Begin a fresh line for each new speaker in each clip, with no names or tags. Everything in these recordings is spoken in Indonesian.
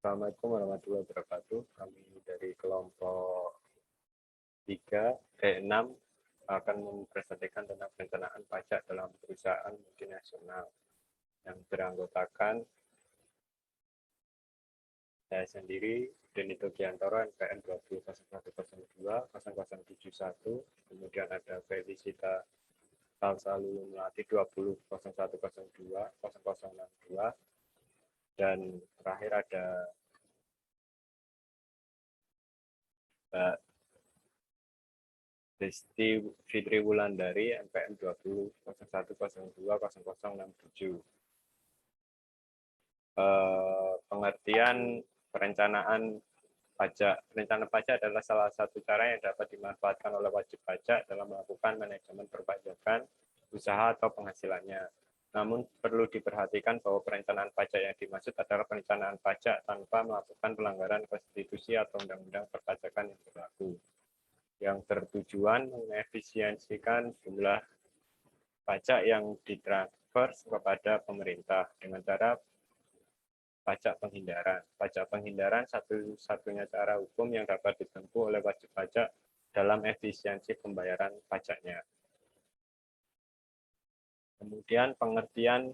Assalamualaikum warahmatullahi wabarakatuh. Kami dari kelompok 6 akan mempresentasikan tentang perencanaan pajak dalam perusahaan multinasional yang beranggotakan saya sendiri, Denito Giantoro, NPM 20.0102, 0071, kemudian ada Felicita Salsalu Melati 20.0102, 0062, dan terakhir ada Mbak Desti Fitri Wulandari, NPM 20.0102, 0067. Pengertian perencanaan pajak. Rencana pajak adalah salah satu cara yang dapat dimanfaatkan oleh wajib pajak dalam melakukan manajemen perpajakan usaha atau penghasilannya. Namun perlu diperhatikan bahwa perencanaan pajak yang dimaksud adalah perencanaan pajak tanpa melakukan pelanggaran konstitusi atau undang-undang perpajakan yang berlaku, yang bertujuan mengefisiensikan jumlah pajak yang ditransfer kepada pemerintah dengan cara pajak penghindaran. Pajak penghindaran satu-satunya cara hukum yang dapat ditempuh oleh wajib pajak dalam efisiensi pembayaran pajaknya. Kemudian pengertian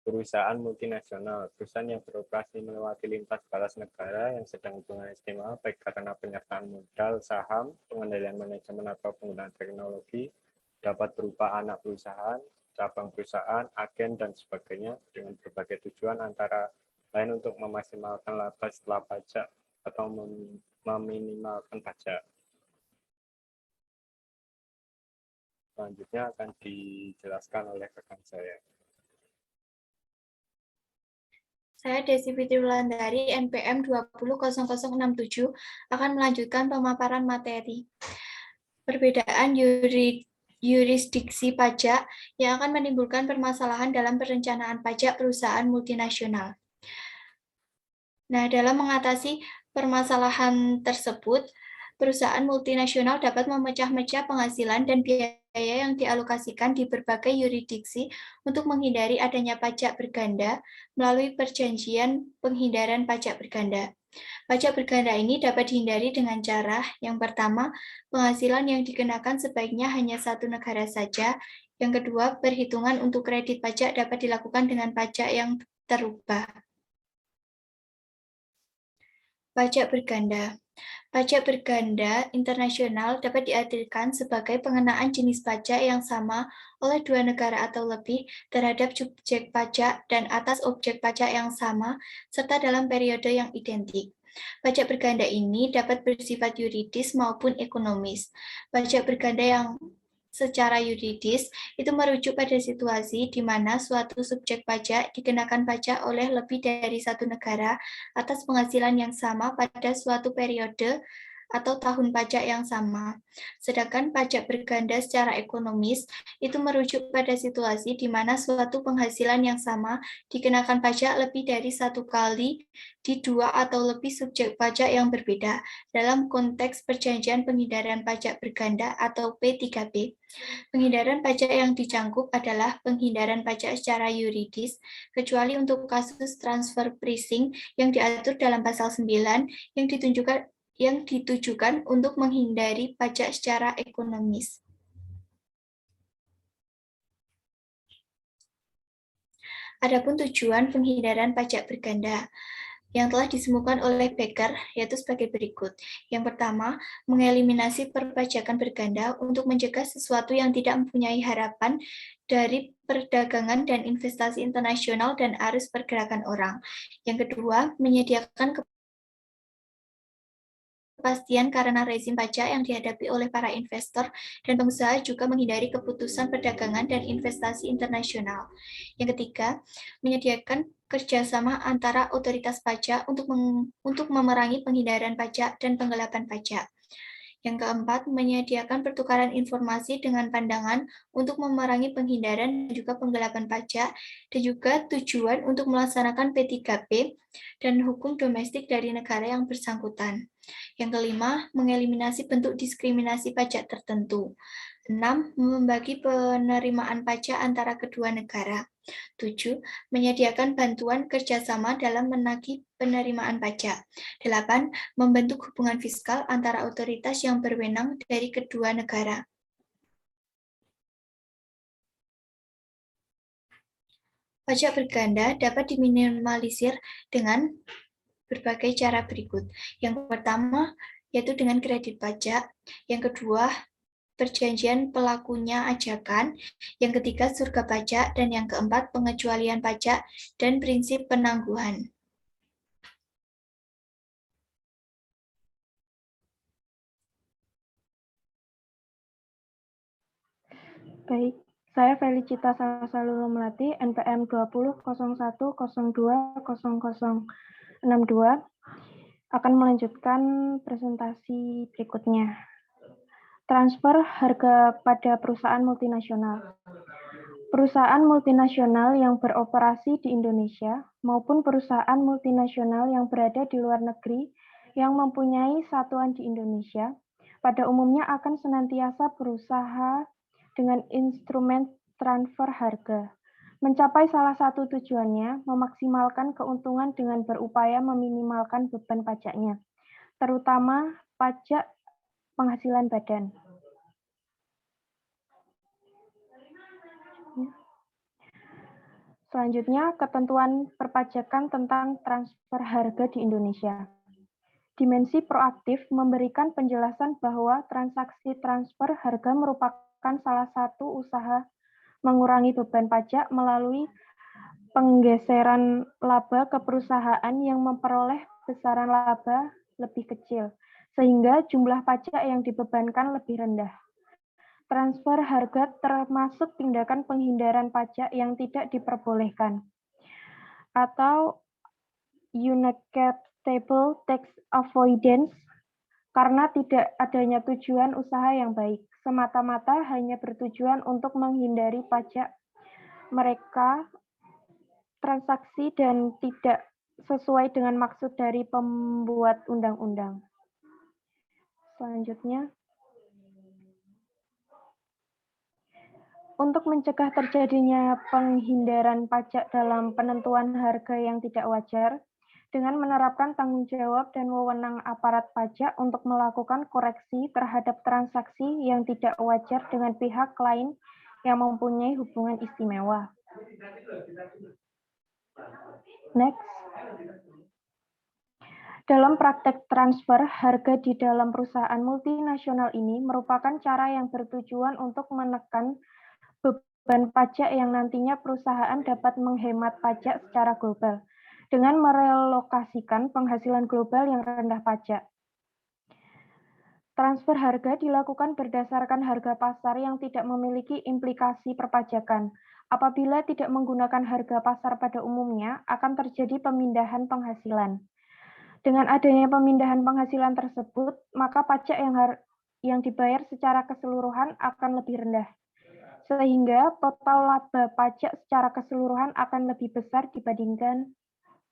perusahaan multinasional, perusahaan yang beroperasi melewati lintas batas negara yang sedang hubungan istimewa baik karena penyertaan modal, saham, pengendalian manajemen atau penggunaan teknologi, dapat berupa anak perusahaan, cabang perusahaan, agen, dan sebagainya dengan berbagai tujuan antara lain untuk memaksimalkan laba setelah pajak atau meminimalkan pajak. Selanjutnya akan dijelaskan oleh rekan saya.
Saya Desi Fitri Wulandari, NPM 20.0067, akan melanjutkan pemaparan materi. Perbedaan yurisdiksi pajak yang akan menimbulkan permasalahan dalam perencanaan pajak perusahaan multinasional. Nah, dalam mengatasi permasalahan tersebut, perusahaan multinasional dapat memecah-mecah penghasilan dan biaya yang dialokasikan di berbagai yurisdiksi untuk menghindari adanya pajak berganda melalui perjanjian penghindaran pajak berganda. Pajak berganda ini dapat dihindari dengan cara yang pertama, penghasilan yang dikenakan sebaiknya hanya satu negara saja. Yang kedua, perhitungan untuk kredit pajak dapat dilakukan dengan pajak yang terubah. Pajak berganda. Pajak berganda internasional dapat diartikan sebagai pengenaan jenis pajak yang sama oleh dua negara atau lebih terhadap subjek pajak dan atas objek pajak yang sama, serta dalam periode yang identik. Pajak berganda ini dapat bersifat yuridis maupun ekonomis. Pajak berganda yang secara yuridis itu merujuk pada situasi di mana suatu subjek pajak dikenakan pajak oleh lebih dari satu negara atas penghasilan yang sama pada suatu periode atau tahun pajak yang sama. Sedangkan pajak berganda secara ekonomis itu merujuk pada situasi di mana suatu penghasilan yang sama dikenakan pajak lebih dari satu kali di dua atau lebih subjek pajak yang berbeda dalam konteks perjanjian penghindaran pajak berganda atau P3B. Penghindaran pajak yang dicangkup adalah penghindaran pajak secara yuridis, kecuali untuk kasus transfer pricing yang diatur dalam pasal 9 yang ditujukan untuk menghindari pajak secara ekonomis. Adapun tujuan penghindaran pajak berganda yang telah ditemukan oleh Becker yaitu sebagai berikut. Yang pertama, mengeliminasi perpajakan berganda untuk mencegah sesuatu yang tidak mempunyai harapan dari perdagangan dan investasi internasional dan arus pergerakan orang. Yang kedua, menyediakan kepastian karena rezim pajak yang dihadapi oleh para investor dan pengusaha juga menghindari keputusan perdagangan dan investasi internasional. Yang ketiga, menyediakan kerjasama antara otoritas pajak untuk memerangi penghindaran pajak dan penggelapan pajak. Yang keempat, menyediakan pertukaran informasi dengan pandangan untuk memerangi penghindaran dan juga penggelapan pajak, dan juga tujuan untuk melaksanakan P3P dan hukum domestik dari negara yang bersangkutan. Yang kelima, mengeliminasi bentuk diskriminasi pajak tertentu. 6. Membagi penerimaan pajak antara kedua negara. 7. Menyediakan bantuan kerjasama dalam menagih penerimaan pajak. 8. Membentuk hubungan fiskal antara otoritas yang berwenang dari kedua negara. Pajak berganda dapat diminimalisir dengan berbagai cara berikut. Yang pertama, yaitu dengan kredit pajak. Yang kedua, perjanjian pelakunya ajakan. Yang ketiga, surga pajak. Dan yang keempat, pengecualian pajak dan prinsip penangguhan.
Baik, saya Felicita Salsalulu Melati, NPM 20.01.02.0062, akan melanjutkan presentasi berikutnya. Transfer harga pada perusahaan multinasional. Perusahaan multinasional yang beroperasi di Indonesia maupun perusahaan multinasional yang berada di luar negeri yang mempunyai satuan di Indonesia, pada umumnya akan senantiasa berusaha dengan instrumen transfer harga. Mencapai salah satu tujuannya, memaksimalkan keuntungan dengan berupaya meminimalkan beban pajaknya, terutama pajak penghasilan badan. Selanjutnya, ketentuan perpajakan tentang transfer harga di Indonesia. Dimensi proaktif memberikan penjelasan bahwa transaksi transfer harga merupakan salah satu usaha mengurangi beban pajak melalui penggeseran laba ke perusahaan yang memperoleh besaran laba lebih kecil, sehingga jumlah pajak yang dibebankan lebih rendah. Transfer harga termasuk tindakan penghindaran pajak yang tidak diperbolehkan, atau unacceptable tax avoidance, karena tidak adanya tujuan usaha yang baik, semata-mata hanya bertujuan untuk menghindari pajak mereka transaksi dan tidak sesuai dengan maksud dari pembuat undang-undang. Selanjutnya, untuk mencegah terjadinya penghindaran pajak dalam penentuan harga yang tidak wajar, dengan menerapkan tanggung jawab dan wewenang aparat pajak untuk melakukan koreksi terhadap transaksi yang tidak wajar dengan pihak lain yang mempunyai hubungan istimewa. Next. Dalam praktek transfer harga di dalam perusahaan multinasional ini merupakan cara yang bertujuan untuk menekan beban pajak yang nantinya perusahaan dapat menghemat pajak secara global dengan merelokasikan penghasilan global yang rendah pajak. Transfer harga dilakukan berdasarkan harga pasar yang tidak memiliki implikasi perpajakan. Apabila tidak menggunakan harga pasar pada umumnya, akan terjadi pemindahan penghasilan. Dengan adanya pemindahan penghasilan tersebut, maka pajak yang dibayar secara keseluruhan akan lebih rendah, sehingga total laba pajak secara keseluruhan akan lebih besar dibandingkan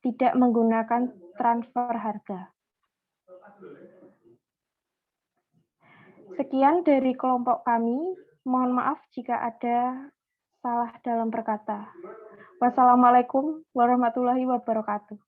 tidak menggunakan transfer harga. Sekian dari kelompok kami. Mohon maaf jika ada salah dalam berkata. Wassalamualaikum warahmatullahi wabarakatuh.